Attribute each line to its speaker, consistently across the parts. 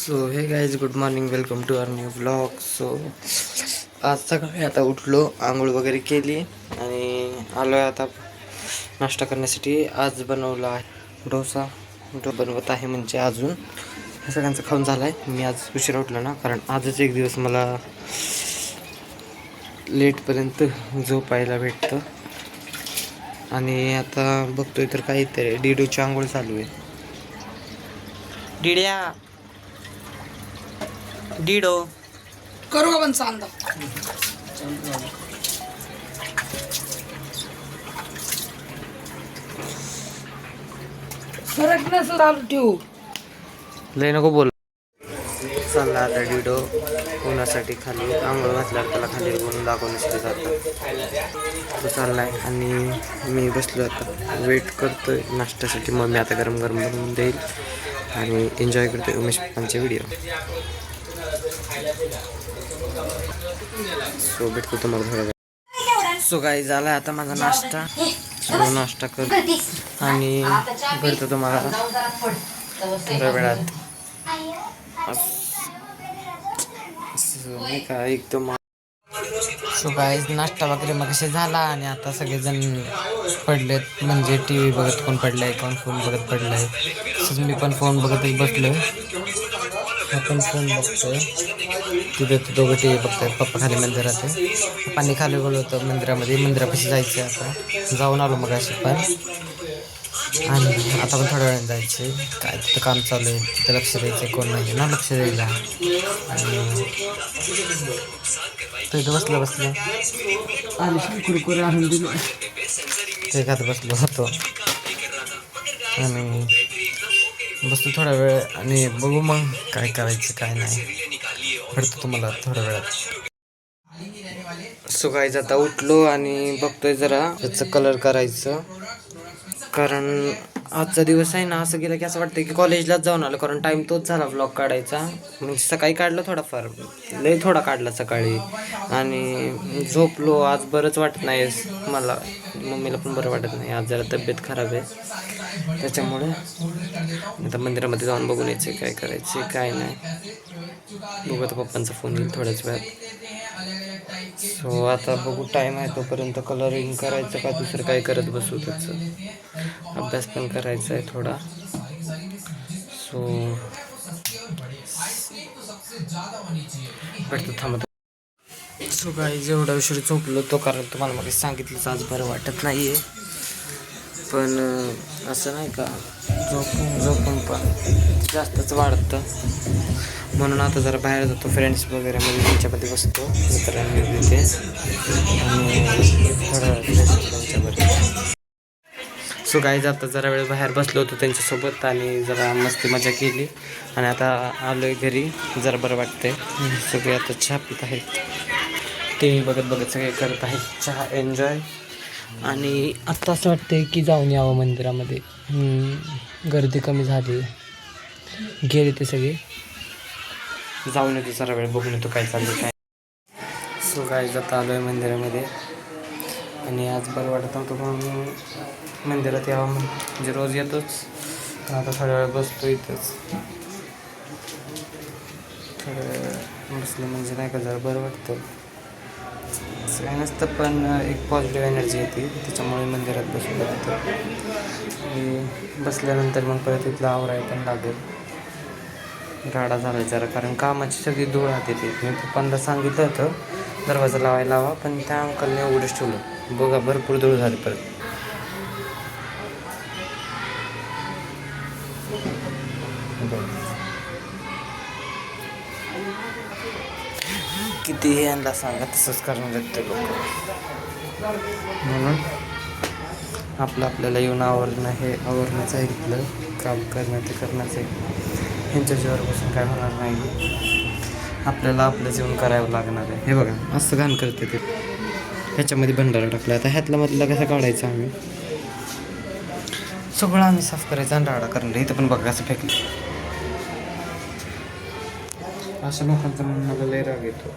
Speaker 1: So hey guys good morning, welcome to our new blog. So आज सकाळी आता उठलो, आंघोळ वगैरे केली आणि आलो आहे आता नाश्ता करण्यासाठी. आज बनवला आहे डोसा. बनवत आहे म्हणजे अजून हे सगळ्यांचं खाऊन झालं आहे. मी आज उशिरा उठलो ना, कारण आजच एक दिवस मला लेटपर्यंत झोपायला भेटतं. आणि आता बघतोय तर काहीतरी डिडोची आंघोळ चालू आहे. डिड्या डिडो
Speaker 2: करू का पण चांदा सरक नसं चालू ठेवू
Speaker 1: लय नको बोल. चालला आता डिडो उन्हासाठी खाली आंघोळ घातल्यावर त्याला खाली ऊन दाखवण्यासाठी जातात तो चाललाय आणि मी बसलो आता वेट करतोय नाश्त्यासाठी. मग मी आता गरम गरम बनवून देईल आणि एन्जॉय करतोय उमेश पप्पांचे व्हिडिओ. सो भेटतो तुम्हाला थोड्या वेळ. सो काही झाला आता माझा नाश्ता. सो नाश्ता करतो आणि भेटतो तुम्हाला थोड्या वेळात. नाही का एकदम. सो काय नाश्ता वगैरे मग कसे झाला आणि आता सगळेजण पडलेत, म्हणजे टी व्ही बघत कोण पडलंय, कोण फोन बघत पडलंय. तसंच मी पण फोन बघतच बसलोय. आपण फोन बघतोय, तिथे दोघं टी व्ही बघतायत. पप्पा खाली मंदिरात आहे, पप्पांनी खाली गेलो होतं मंदिरामध्ये. मंदिरापाशी जायचं आता, जाऊन आलो मग अशी पण. आणि आता पण थोड्या वेळाने जायचं. काय तिथं काम चालू आहे, तिथं लक्ष द्यायचं, कोण नाही ना लक्ष द्यायला. आणि तिथं बसलं आणि कुरकुरे आणून दिलो, ते खात बसलो होतो. आणि बसतो थोडा वेळ आणि बघू मग काय करायचं काय नाही. भेटतो तुम्हाला थोड्या वेळात. सो गाईज आता उठलो आणि बघतोय जरा त्याचं कलर करायचं, कारण आजचा दिवस आहे ना असं गेलं की असं वाटतं की कॉलेजलाच जाऊन आलं. कारण टाईम तोच झाला व्लॉग काढायचा. म्हणजे सकाळी काढलं थोडाफार, लय थोडा काढला सकाळी आणि झोपलो. आज बरंच वाटत नाही मला, मम्मीला पण बरं वाटत नाही. आज जरा तब्येत खराब आहे, त्याच्यामुळे आता मंदिरामध्ये जाऊन बघून यायचं काय करायचं काय नाही. बघू आता पप्पांचा फोन येईल थोड्याच वेळात. सो आता बघू टाईम आहे तोपर्यंत कलरिंग करायचं का दुसरं काय करत बसू. त्याचं अभ्यास पण करायचा आहे थोडा. सो भेटतो थांबतो. सो काही जेवढा उशीर झोपलो तो, कारण तुम्हाला मग सांगितलंच आज बरं वाटत नाही आहे. पण असं नाही का, झोपून पण जास्तच वाढतं. म्हणून आता जरा बाहेर जातो फ्रेंड्स वगैरे मध्ये, त्यांच्यामध्ये बसतो मित्रांनी तिथे आणि थोडं त्यांच्यावर. सो काही जाता जरा वेळ बाहेर बसलो होतो त्यांच्यासोबत आणि जरा मस्ती मजा केली. आणि आता आलो आहे घरी, जरा बरं वाटतंय. सगळे आता चहा पित आहेत, टी व्ही बघत सगळे करत आहेत चहा एन्जॉय. आणि आत्ता असं वाटतंय की जाऊन यावं मंदिरामध्ये. गर्दी कमी झाली, गेले ते सगळे. जाऊन येतो जरा वेळ, बघून येतो काय चाललं काय. सो काय जाता आलो आहे मंदिरामध्ये आणि आज बरं वाटत नव्हतं म्हणून मंदिरात यावं म्हणजे रोज येतोच. पण आता थोड्या वेळ बसतो इथंच. थोड्या वेळ बसलं म्हणजे नाही का जरा बरं वाटतं. असं काय नसतं, पण एक पॉझिटिव्ह एनर्जी येते, त्याच्यामुळे मंदिरात बसलं जातं. आणि बसल्यानंतर मग परत इथलं आवराय पण लागेल. राडा झाला जरा, कारण कामाची सगळी धूळ आत येते. मी पप्पांना सांगितलं होतं दरवाजा लावायला हवा, पण त्या अंकलने उघडच ठेवलं. बघा भरपूर धूळ झाली परत. कितीही यांना सांगा तसंच करून देते लोक. म्हणून आपल्याला येऊन आवरणं हे आवरण्याचं आहे, इथलं काम करणं ते करण्याचं आहे. ह्यांच्या जीवावर बसून काय होणार नाही, आपल्याला आपलंच येऊन करावं लागणार आहे. हे बघा असं घाण करते ते. ह्याच्यामध्ये भंडारा टाकला, आता ह्यातला मधला कसं काढायचं आम्ही. सगळं आम्ही साफ करायचं आणि राडा करणार. इथं पण बघा असं फेकलं. अशा लोकांचा मला लय राग येतो.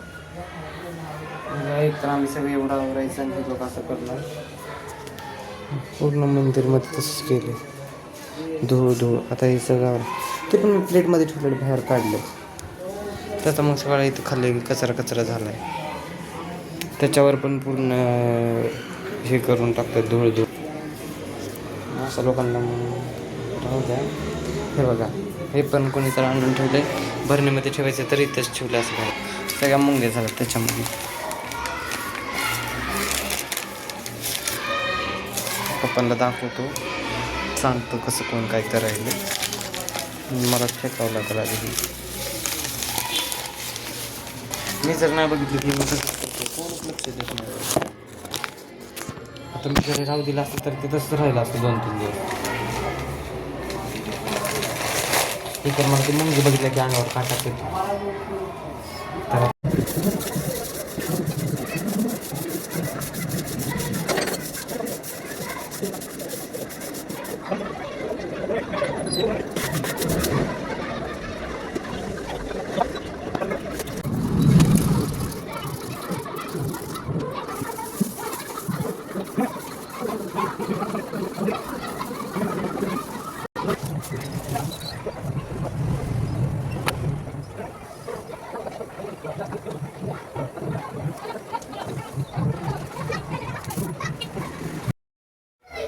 Speaker 1: एक तर आम्ही सगळं एवढं आवरायचं आणि हे लोक असं करणार. पूर्ण मंदिरमध्ये तसंच केले, धूळ. आता हे सगळं ते पण प्लेटमध्ये ठेवलेलं बाहेर काढलं. त्याचा मग सगळा इथं खाली कचरा कचरा झाला आहे. त्याच्यावर पण पूर्ण हे करून टाकतात धूळ असं लोकांना राहू द्या. हे बघा, हे पण कोणी तर आणून ठेवले भरणीमध्ये ठेवायचं तर इथंच ठेवलं असं काय सगळ्या मुंग्या झाल्या त्याच्यामध्ये. पप्पांना दाखवतो, सांगतो कसं कोण काय करायला. मला फेकावं लागलं आधी. मी जर नाही बघितलं की मी कोण लक्ष देत नाही. आता मी जरी राहू दिला असतं तर ते तसं राहिलं असतं 2-3 दिवस. हे तर मला ते मुंगी बघितलं की अंगावर काटा येतो.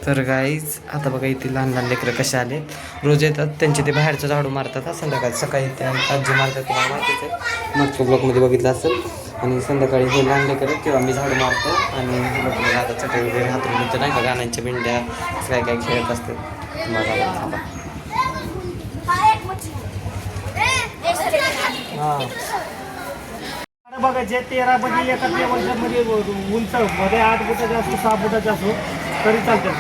Speaker 1: तर गाईज आता बघा इथे लहान लहान लेकरं कसे आले. रोज येतात त्यांचे ते बाहेरचं झाडू मारतात. संध्याकाळी सकाळी ते आजी मारतात तुम्हाला माहितीच आहे, मागच्या ब्लॉकमध्ये बघितलं असेल. आणि संध्याकाळी हे लहान लेकरं किंवा मी झाडू मारतो आणि लोक आता चटई वगैरे हातून घेतो नाही का, गाण्यांच्या बिंड्या काय काय खेळत असतात. मला थांबा. हां
Speaker 3: बघायचे 13 मध्ये एका टेबलच्या उंच मध्ये 8 फुटाचा असो 6 फुटाचा असो तरी चालतं.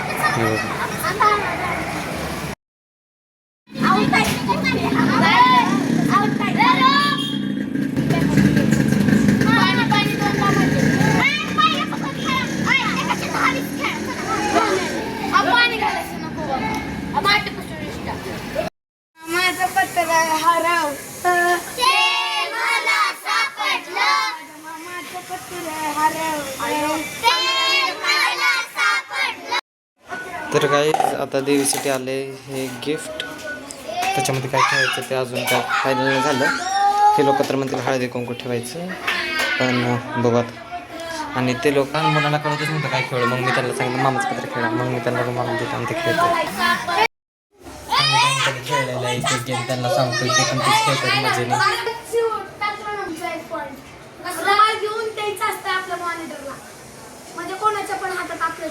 Speaker 4: माझं पत्र हरव
Speaker 1: तर काय आता देवीसाठी आले हे गिफ्ट. त्याच्यामध्ये काय ठेवायचं ते अजून काय फायनल नाही झालं. हे लोक तर म्हणतील हळदी कुंकू ठेवायचं, पण बघत. आणि ते लोक मुलांना कळतच नव्हतं काय खेळ. मग मी त्यांना सांगितलं मामाचं पत्र खेळा. मग मी त्यांना रुमाला देतो आणि ते खेळतो. खेळलेलं आहे ते गेम त्यांना सांगतो ते पण तेच खेळतात मजेने.
Speaker 4: घेऊन द्यायचं असतं आपल्या मॉनिटरला, म्हणजे कोणाच्या पण हातात आपल्या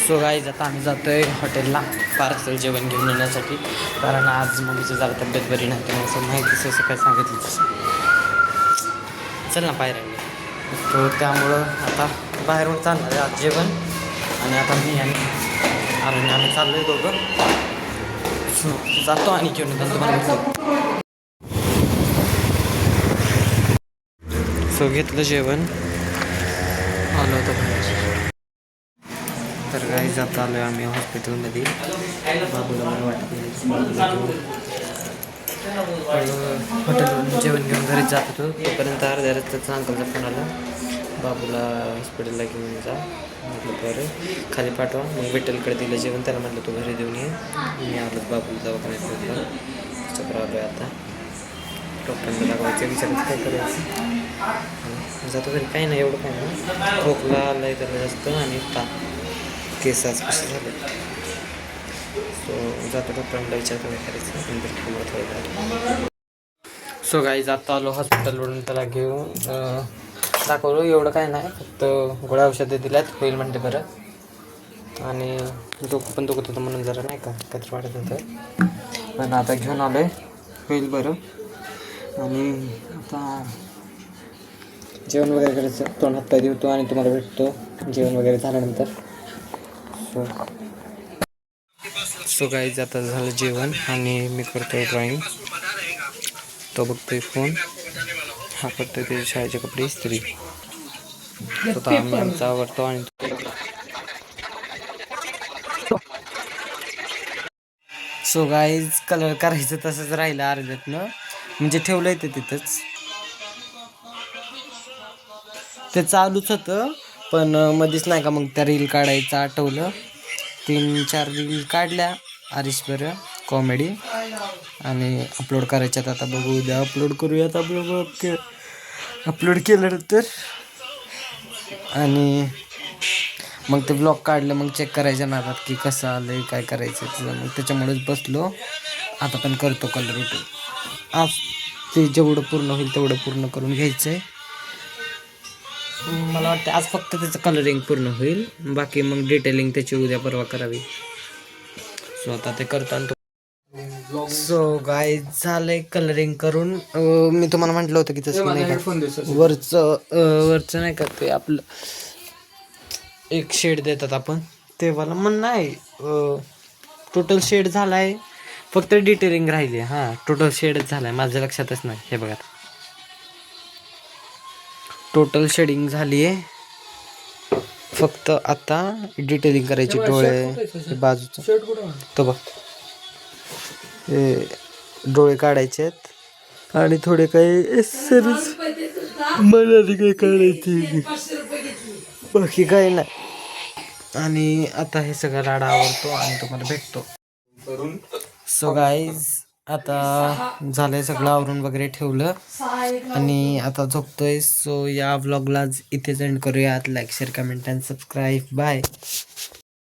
Speaker 1: सो गाईज आता आम्ही जातोय हॉटेलला पार्सल जेवण घेऊन येण्यासाठी, कारण आज मम्मीची जरा तब्येत बरी नाही. तर असं माहितीच असं काय सांगितलं तसं. चल ना बाहेर आम्ही तो, त्यामुळं आता बाहेरून चालणार आहे आज जेवण. आणि आता मी आणि आम्ही चाललो आहे दोघं. सो जातो आणि घेऊन येतो तुम्हाला. सो घेतलं जेवण, आलो होतं बाहेर. तर काही जात आलो आहे आम्ही हॉस्पिटलमध्ये. बाबूला बरं वाटत नाही. हॉटेलवरून जेवण घेऊन घरीच जात होतो. तोपर्यंत अर्ध्या रस्त्याचा अंकलचा फोन आला, बाबूला हॉस्पिटलला घेऊन जा. म्हटलं बरं, खाली पाठवा. मग विठ्ठलकडे दिलं जेवण. त्याला म्हटलं तू घरी देऊन ये. मी आलो बाबूला दवाखान्यात घेतलं. चक्र आलो आहे आता. डॉक्टरांना दाखवायचं, विचारायचं काय करायचं. जातो घरी. काही नाही एवढं काही नाही. खोकला आला आहे त्याला जास्त आणि ताप, केस आज कसे झाले. सो जातो डॉक्टरांना विचारतो काय करायचं. सो गाईज आता आलो हॉस्पिटलवरून त्याला घेऊन. दाखवलं एवढं काय नाही, फक्त गोळ्या औषधं दिल्यात, होईल म्हणते बरं. आणि डोकं पण दुखत होतं म्हणून जरा नाही का काहीतरी वाटत होतं, पण आता घेऊन आलो आहे, होईल बरं. आणि आता जेवण वगैरे करायचं, तोंड हात पाय देतो आणि तुम्हाला भेटतो जेवण वगैरे झाल्यानंतर. सो गाईज आता झालं जेवण आणि मी करतोय ड्रॉइंग. तो बघतोय फोन, हा करतोय त्याचे शाळेचे कपडे इस्त्री. स्वतः आम्ही आमचा आवडतो आणि सो गाईज कलर करायचं तसंच राहिलं अर्ध्यातनं, म्हणजे ठेवलंय ते तिथंच. ते चालूच होतं पण मध्येच नाही का मग त्या रील काढायचं आठवलं. 3-4 रील काढल्या आरिशभर कॉमेडी आणि अपलोड करायच्यात. आता बघू उद्या अपलोड करूयात आपलं अपलोड केल्यानंतर. आणि मग ते ब्लॉग काढलं मग चेक करायच्या नादात की कसं आलं आहे काय करायचं मग त्याच्यामुळेच बसलो. आता पण करतो कलर रुटीन. आज ते जेवढं पूर्ण होईल तेवढं पूर्ण करून घ्यायचं आहे. मला वाटतं आज फक्त त्याचं कलरिंग पूर्ण होईल, बाकी मग डिटेलिंग त्याची उद्या परवा करावी. सो आता ते करतो. सो गाय झालंय कलरिंग करून. मी तुम्हाला म्हटलं होतं की तसं नाही का वरचं नाही का ते आपलं एक शेड देतात आपण ते वाला म्हण नाही. टोटल शेड झाला आहे, फक्त डिटेलिंग राहिली. हां टोटल शेडच झाला आहे, माझ्या लक्षातच नाही. हे बघा टोटल शेडिंग झाली आहे, फक्त आता डिटेलिंग करायची. डोळे बाजूचं तो बघ हे डोळे काढायचे आहेत आणि थोडे काही सर्विस मनाली काही काढायची, बाकी काही नाही. आणि आता हे सगळं राडा आवडतो आणि तुम्हाला भेटतो. सो गाईज आता झालंय सगळं आवरून वगैरे ठेवलं आणि आता झोपतोय. सो या व्लॉगला इथेच एंड करूयात. Like share comment and subscribe. Bye.